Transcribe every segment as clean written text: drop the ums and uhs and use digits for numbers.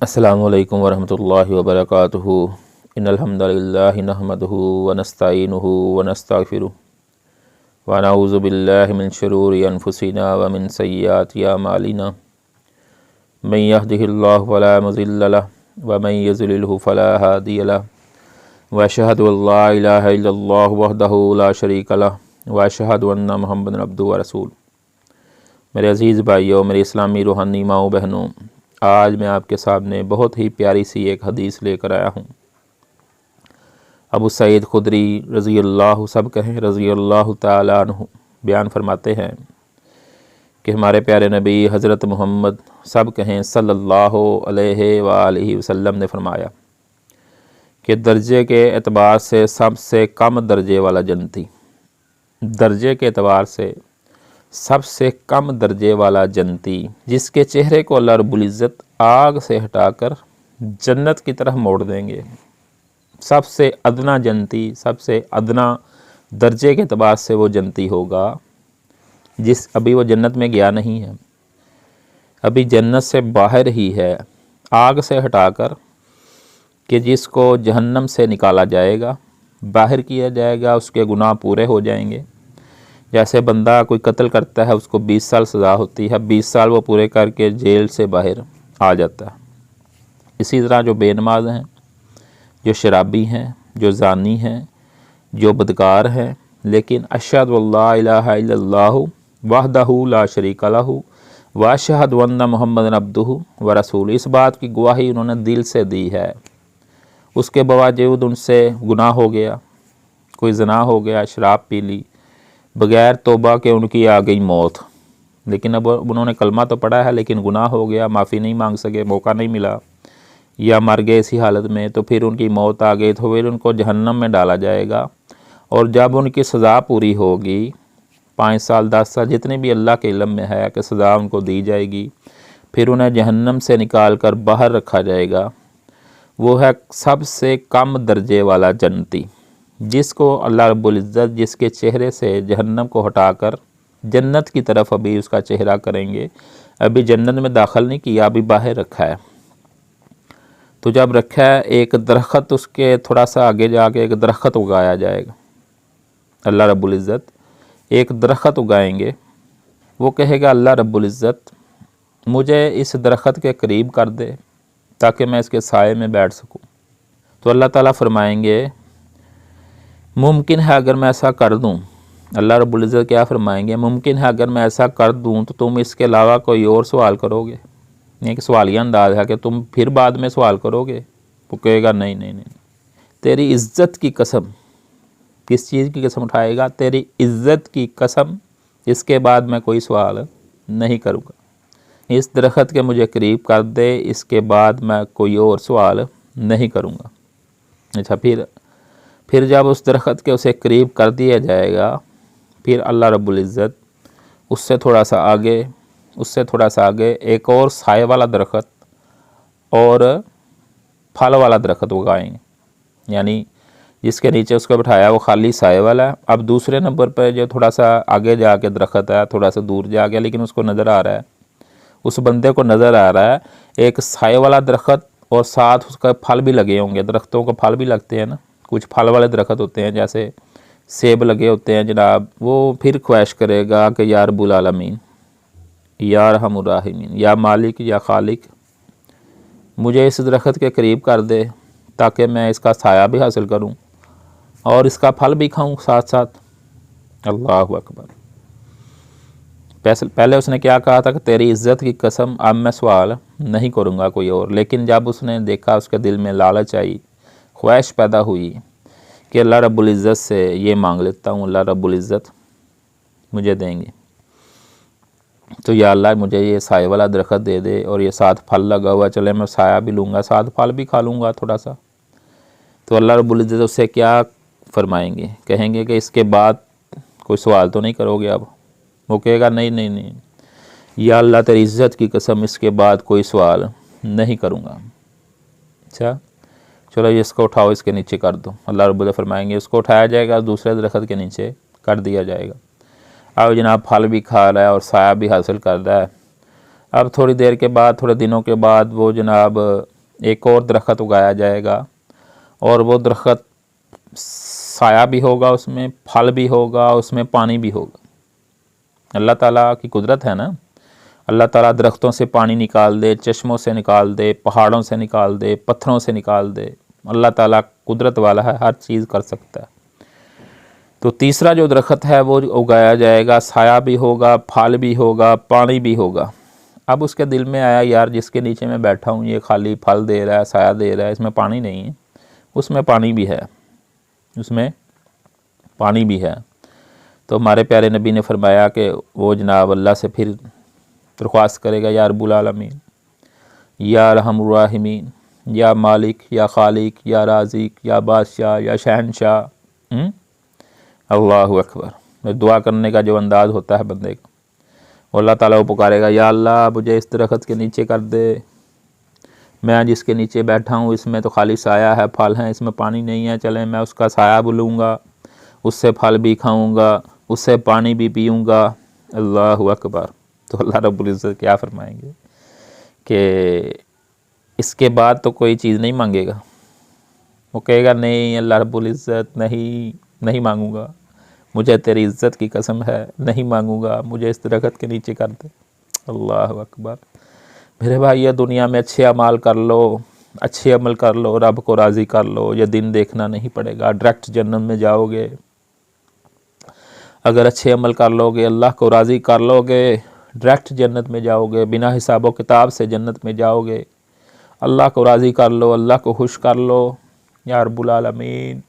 अस्सलामु अलैकुम वरहमतुल्लाहि वबरकातुहू। इन्नल हम्दुलिल्लाहि नहमदुहू व नस्तईनुहु व नस्तगफिरुह व नऊज़ु बिल्लाहि मिन शुरूरि अनफुसिना व मिन सय्यिआति अमालिना। मन यहदिहिल्लाहु फला मुज़िल्ल लहु व मन युज़लिल्हु फला हादिय लहु व अशहदु अल्ला इलाहा इल्लल्लाहु वहदहु ला शरीक लहु व अशहदु अन्ना मुहम्मदन अब्दुहु व रसूलुहु। मेरे अज़ीज़ भाइयों, मेरे इस्लामी रूहानी माओ बहनों, आज मैं आपके सामने बहुत ही प्यारी सी एक हदीस लेकर आया हूँ। अबू सईद खुदरी रज़ी अल्लाह सब कहें रज़ी अल्लाह ताला अन्हु बयान फरमाते हैं कि हमारे प्यारे नबी हज़रत मोहम्मद सब कहें सल्लल्लाहु अलैहि वालैहि वसल्लम ने फरमाया कि दर्जे के एतबार से सबसे कम दर्जे वाला जन्नती, दर्जे के एतबार से सबसे कम दर्जे वाला जन्नती, जिसके चेहरे को अल्लाह रब्बुल इज़्ज़त आग से हटाकर जन्नत की तरफ मोड़ देंगे। सबसे अदना जन्नती, सबसे अदना दर्जे के एतबार से वो जन्नती होगा अभी वो जन्नत में गया नहीं है, अभी जन्नत से बाहर ही है, आग से हटाकर कि जिसको जहन्नम से निकाला जाएगा, बाहर किया जाएगा, उसके गुनाह पूरे हो जाएंगे। जैसे बंदा कोई कत्ल करता है, उसको 20 साल सज़ा होती है, 20 साल वो पूरे करके जेल से बाहर आ जाता है। इसी तरह जो बेनमाज हैं, जो शराबी हैं, जो ज़ानी हैं, जो बदकार हैं, लेकिन अशहदु अल्ला इलाहा इल्लल्लाहु वहदहु ला शरीका लहु व अशहदु अन्ना मुहम्मदन अब्दुहु व रसूलुहु, इस बात की गवाही उन्होंने दिल से दी है, उसके बावजूद उनसे गुनाह हो गया, कोई ज़ना हो गया, शराब पी ली, बग़ैर तौबा के उनकी आ गई मौत। लेकिन अब उन्होंने कलमा तो पढ़ा है, लेकिन गुनाह हो गया, माफ़ी नहीं मांग सके, मौका नहीं मिला, या मर गए इसी हालत में, तो फिर उनकी मौत आ गई, तो फिर उनको जहन्नम में डाला जाएगा। और जब उनकी सज़ा पूरी होगी, 5 साल 10 साल जितने भी अल्लाह के इल्म में है कि सज़ा उनको दी जाएगी, फिर उन्हें जहन्नम से निकाल कर बाहर रखा जाएगा। वो है सबसे कम दर्जे वाला जन्नती, जिसको अल्लाह रब्बुल इज़्ज़त जिसके चेहरे से जहन्नम को हटाकर जन्नत की तरफ अभी उसका चेहरा करेंगे। अभी जन्नत में दाखिल नहीं किया, अभी बाहर रखा है। तो जब रखा है, एक दरख्त उसके थोड़ा सा आगे जाके एक दरख्त उगाया जाएगा। अल्लाह रब्बुल इज़्ज़त एक दरख्त उगाएंगे। वो कहेगा अल्लाह रब्बुल इज़्ज़त मुझे इस दरख्त के करीब कर दे ताकि मैं इसके साए में बैठ सकूं। तो अल्लाह ताला फरमाएंगे मुमकिन है अगर मैं ऐसा कर दूं, अल्लाह रब्बुल इज़्ज़त क्या फरमाएंगे, मुमकिन है अगर मैं ऐसा कर दूं तो तुम इसके अलावा कोई और सवाल करोगे। एक सवालिया अंदाज है कि तुम फिर बाद में सवाल करोगे। वो कहेगा नहीं नहीं नहीं, तेरी इज़्ज़त की कसम, किस चीज़ की कसम उठाएगा, तेरी इज़्ज़त की कसम, इसके बाद मैं कोई सवाल नहीं करूँगा। इस दरख्त के मुझे करीब कर दे, इसके बाद मैं कोई और सवाल नहीं करूँगा। अच्छा, फिर जब उस दरख्त के उसे करीब कर दिया जाएगा, फिर अल्लाह रब्बुल इज़्ज़त उससे थोड़ा सा आगे एक और साए वाला दरख्त और फल वाला दरख्त उगाएंगे। यानी जिसके नीचे उसको बिठाया वो खाली साए वाला है। अब दूसरे नंबर पर जो थोड़ा सा आगे जाके दरख्त है, थोड़ा सा दूर जा गया, लेकिन उसको नज़र आ रहा है, उस बंदे को नज़र आ रहा है एक साए वाला दरख्त और साथ उसका फल भी लगे होंगे। दरख्तों को फल भी लगते हैं ना, कुछ फल वाले दरख्त होते हैं, जैसे सेब लगे होते हैं जनाब। वो फिर ख्वाहिश करेगा कि या रब्बुल आलमीन, या अरहमुर राहिमीन, या मालिक, या खालिक, मुझे इस दरख्त के करीब कर दे ताकि मैं इसका साया भी हासिल करूं और इसका फल भी खाऊं साथ साथ। अल्लाहु अकबर। पहले उसने क्या कहा था कि तेरी इज़्ज़त की कसम, अब मैं सवाल नहीं करूंगा कोई और। लेकिन जब उसने देखा, उसके दिल में लालच आई, ख्वाहिश पैदा हुई कि अल्लाह रब्बुल इज़्ज़त से ये मांग लेता हूँ, अल्लाह रब्बुल इज़्ज़त मुझे देंगे, तो या अल्लाह मुझे ये साए वाला दरख्त दे दे और ये साथ फल लगा हुआ, चले मैं साया भी लूँगा, साथ फल भी खा लूँगा थोड़ा सा। तो अल्लाह रब्बुल इज़्ज़त उससे क्या फरमाएंगे, कहेंगे कि इसके बाद कोई सवाल तो नहीं करोगे अब। वो कहेगा नहीं नहीं नहीं, या अल्लाह तेरी इज़्ज़त की कसम, इसके बाद कोई सवाल नहीं करूँगा। अच्छा चलो ये इसको उठाओ, इसके नीचे कर दो। अल्लाह रब्बुल इज़्ज़त फरमाएंगे उसको उठाया जाएगा, दूसरे दरख्त के नीचे कर दिया जाएगा। अब जनाब फल भी खा रहा है और साया भी हासिल कर रहा है, अब थोड़ी देर के बाद, थोड़े दिनों के बाद वो जनाब एक और दरख्त उगाया जाएगा, और वो दरख्त साया भी होगा, उसमें फल भी होगा, उसमें पानी भी होगा। अल्लाह ताला की कुदरत है ना, अल्लाह ताला दरख्तों से पानी निकाल दे, चश्मों से निकाल दे, पहाड़ों से निकाल दे, पत्थरों से निकाल दे। अल्लाह ताला कुदरत वाला है, हर चीज़ कर सकता है। तो तीसरा जो दरख्त है वो उगाया जाएगा, साया भी होगा, फल भी होगा, पानी भी होगा। अब उसके दिल में आया, यार जिसके नीचे मैं बैठा हूँ ये खाली फल दे रहा है, साया दे रहा है, इसमें पानी नहीं है। उसमें पानी भी है, उसमें पानी भी है। तो हमारे प्यारे नबी ने फरमाया कि वो जनाब अल्लाह से फिर दरख्वास्त करेगा, या रब्बुल आलमीन, या रहमुर राहिमीन, या मालिक, या खालिक, या राज़िक, या बादशाह, या शहनशाह। अल्लाहु अकबर। दुआ करने का जो अंदाज़ होता है बंदे का, अल्लाह ताला को पुकारेगा, या अल्लाह मुझे इस दरख्त के नीचे कर दे, मैं जिसके नीचे बैठा हूँ इसमें तो खाली साया है, फल हैं, इसमें पानी नहीं है। चलें मैं उसका साया बुलूँगा, उससे फल भी खाऊँगा, उससे पानी भी पीऊँगा। अल्लाहु अकबर। तो अल्लाह रब्बुल इज़्ज़त क्या फरमाएंगे कि इसके बाद तो कोई चीज़ नहीं मांगेगा। वो कहेगा, नहीं अल्लाह रब्बुल इज़्ज़त, नहीं मांगूँगा, मुझे तेरी इज़्ज़त की कसम है, नहीं मांगूँगा, मुझे इस दरख्त के नीचे कर दे। अल्लाह अकबर। मेरे भाई, ये दुनिया में अच्छे अमाल कर लो, अच्छे अमल कर लो, रब को राज़ी कर लो, ये दिन देखना नहीं पड़ेगा, डायरेक्ट जन्नत में जाओगे। अगर अच्छे अमल कर लोगे, अल्लाह को राज़ी कर लोगे, डायरेक्ट जन्नत में जाओगे, बिना हिसाब व किताब से जन्नत में जाओगे। अल्लाह को राज़ी कर लो, अल्लाह को खुश कर लो। या रब्बुल आलमीन,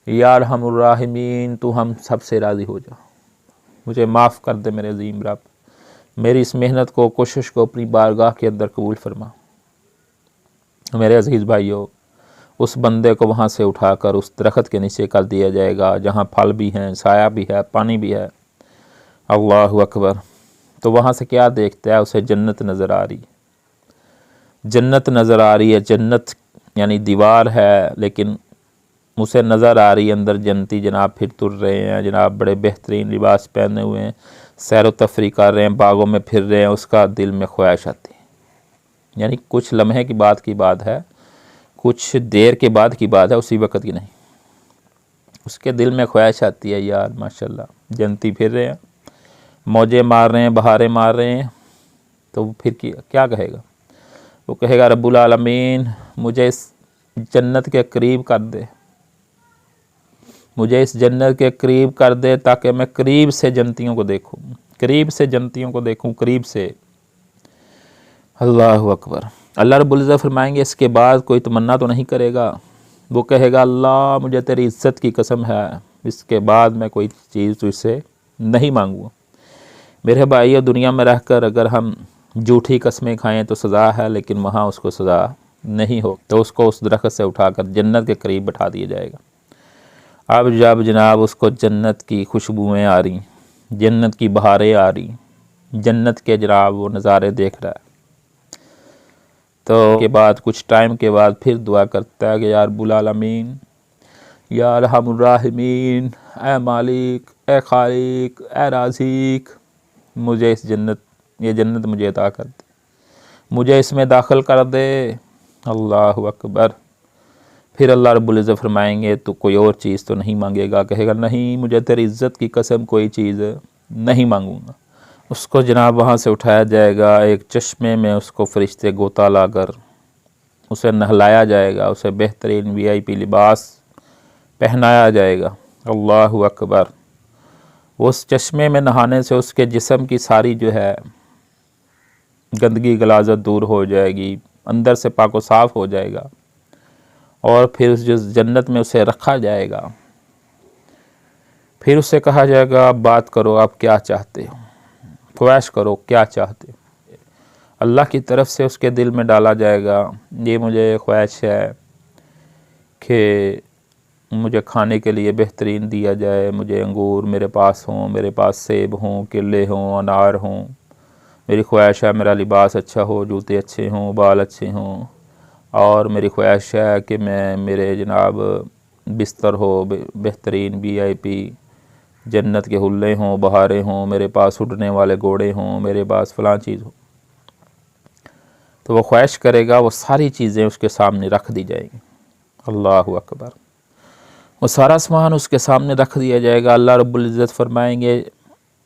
या अरहमुर राहिमीन, तू हम सब से राज़ी हो जा, मुझे माफ़ कर दे मेरे अज़ीम रब, मेरी इस मेहनत को, कोशिश को अपनी बारगाह के अंदर कबूल फरमा। मेरे अज़ीज़ भाइयों, उस बंदे को वहाँ से उठाकर उस दरख्त के नीचे कर दिया जाएगा जहाँ फल भी हैं, साया भी है, पानी भी है। अल्लाहु अकबर। तो वहाँ से क्या देखता है, उसे जन्नत नज़र आ रही, जन्नत नज़र आ रही है। जन्नत यानी दीवार है, लेकिन उसे नज़र आ रही है अंदर जन्नती जनाब फिर तुर रहे हैं, जनाब बड़े बेहतरीन लिबास पहने हुए हैं, सैर व तफरी कर रहे हैं, बागों में फिर रहे हैं। उसका दिल में ख्वाहिश आती है, यानी कुछ लम्हे की बात है, कुछ देर के बाद की बात है, उसी वक़्त की नहीं। उसके दिल में ख्वाहिश आती है, यार माशाल्लाह जन्नती फिर रहे हैं, मौजें मार रहे हैं, बहारें मार रहे हैं। तो फिर क्या कहेगा? वो कहेगा, रब्बुल आलमीन मुझे इस जन्नत के करीब कर दे, मुझे इस जन्नत के करीब कर दे, ताकि मैं करीब से जन्नतियों को देखूं, करीब से जन्नतियों को देखूं, करीब से। अल्लाहु अकबर। अल्लाह रब्बुल इज़्ज़त फरमाएंगे, इसके बाद कोई तमन्ना तो नहीं करेगा। वो कहेगा, अल्लाह मुझे तेरी इज़्ज़त की कसम है, इसके बाद मैं कोई चीज़ तुझसे नहीं मांगूँगा। मेरे भाई, दुनिया में रहकर अगर हम झूठी कस्में खाएं तो सज़ा है, लेकिन वहाँ उसको सज़ा नहीं हो। तो उसको उस दरख्त से उठाकर जन्नत के करीब बैठा दिया जाएगा। अब जब जनाब उसको जन्नत की खुशबुएँ आ रही, जन्नत की बहारें आ रही, जन्नत के जनाब वो नज़ारे देख रहा है, तो के बाद कुछ टाइम के बाद फिर दुआ करता है कि या रब्बुल आलमीन, या अरहमुर राहिमीन, ए मालिक, ए खालिक, ए राज़िक, मुझे इस जन्नत, ये जन्नत मुझे अता कर दे, मुझे इसमें दाखिल कर दे। अल्लाहु अकबर। फिर अल्लाह रब्बुल इज़्ज़त फरमाएंगे, तो कोई और चीज़ तो नहीं मांगेगा? कहेगा, नहीं, मुझे तेरी इज़्ज़त की कसम कोई चीज़ नहीं मांगूँगा। उसको जनाब वहाँ से उठाया जाएगा, एक चश्मे में उसको फरिश्ते गोता लाकर उसे नहलाया जाएगा, उसे बेहतरीन VIP लिबास पहनाया जाएगा। अल्लाहु अकबर। उस चश्मे में नहाने से उसके जिस्म की सारी जो है गंदगी गलाजत दूर हो जाएगी, अंदर से पाको साफ़ हो जाएगा, और फिर उस जन्नत में उसे रखा जाएगा। फिर उससे कहा जाएगा, आप बात करो, आप क्या चाहते हो, ख्वाहिश करो, क्या चाहते हो। अल्लाह की तरफ से उसके दिल में डाला जाएगा, ये मुझे ख्वाहिश है कि मुझे खाने के लिए बेहतरीन दिया जाए, मुझे अंगूर मेरे पास हों, मेरे पास सेब हों, केले हों, अनार हों। मेरी ख्वाहिश है मेरा लिबास अच्छा हो, जूते अच्छे हों, बाल अच्छे हों, और मेरी ख्वाहिश है कि मेरे जनाब बिस्तर हो बेहतरीन VIP, जन्नत के हुल्ले हों, बहारें हों, मेरे पास उड़ने वाले घोड़े हों, मेरे पास फ़लाँ चीज़ हो। तो वो ख्वाहिश करेगा वो सारी चीज़ें उसके सामने रख दी जाएंगी। अल्लाहु अकबर। वो सारा सामान उसके सामने रख दिया जाएगा। अल्लाह रब्बुल इज़्ज़त फरमाएंगे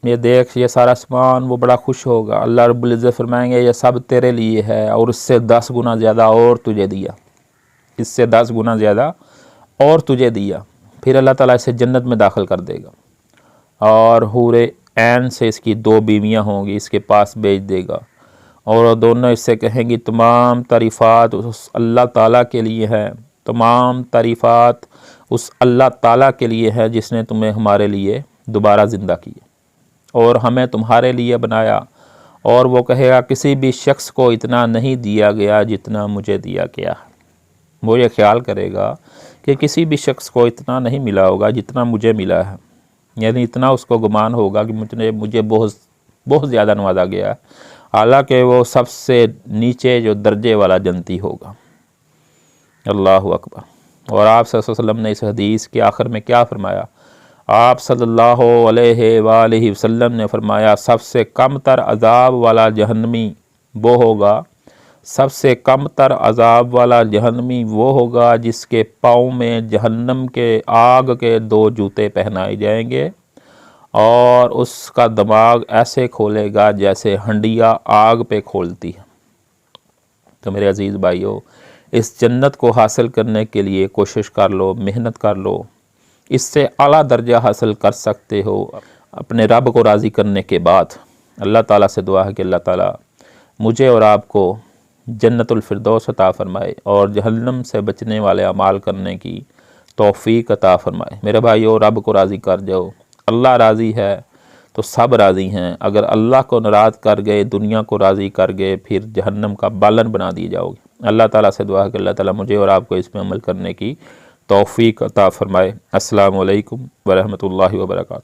ये देख ये सारा सामान, वो बड़ा खुश होगा। अल्लाह रब्बुल इज़्ज़त फरमाएंगे ये सब तेरे लिए है और इससे 10 गुना ज़्यादा और तुझे दिया, इससे 10 गुना ज़्यादा और तुझे दिया। फिर अल्लाह ताला इसे जन्नत में दाखिल कर देगा और हूरे ऐन से इसकी 2 बीवियाँ होंगी, इसके पास भेज देगा और दोनों इससे कहेंगी तमाम तारीफ़ात उस अल्लाह ताला के लिए है, तमाम तारीफ़ात उस अल्लाह ताला के लिए है जिसने तुम्हें हमारे लिए दोबारा ज़िंदा किया और हमें तुम्हारे लिए बनाया। और वो कहेगा किसी भी शख्स को इतना नहीं दिया गया जितना मुझे दिया गया है। वो ये ख्याल करेगा कि किसी भी शख्स को इतना नहीं मिला होगा जितना मुझे मिला है, यानी इतना उसको गुमान होगा कि मुझे बहुत ज़्यादा नवाजा गया है, हालांकि वो सबसे नीचे जो दर्जे वाला जन्नती होगा। अल्लाहु अकबर। और आप सल्लल्लाहु अलैहि वसल्लम ने इस हदीस के आखिर में क्या फरमाया? आप सल्लल्लाहु अलैहि वसल्लम ने फरमाया सबसे कम तर अज़ाब वाला जहन्नमी वो होगा, सबसे कम तर अज़ाब वाला जहन्नमी वो होगा जिसके पाँव में जहन्नम के आग के 2 जूते पहनाए जाएंगे और उसका दिमाग ऐसे खोलेगा जैसे हंडिया आग पे खोलती है। तो मेरे अज़ीज़ भाइयों, इस जन्नत को हासिल करने के लिए कोशिश कर लो, मेहनत कर लो, इससे आला दर्जा हासिल कर सकते हो अपने रब को राज़ी करने के बाद। अल्लाह ताला से दुआ है कि अल्लाह ताला मुझे और आपको जन्नतुल फिरदौस अता फ़रमाए और जहन्नम से बचने वाले अमाल करने की तौफ़ीक अता फ़रमाए। मेरे भाइयों, रब को राज़ी कर जाओ। अल्लाह राज़ी है तो सब राज़ी हैं। अगर अल्लाह को नाराज़ कर गए, दुनिया को राज़ी कर गए, फिर जहन्नम का बालन बना दिए जाओगे। अल्लाह ताला से दुआ है कि अल्लाह ताला मुझे और आपको इसमें अमल करने की तौफ़ीक अता फ़रमाए। अस्सलामु अलैकुम व रहमतुल्लाहि व बरकातुहू।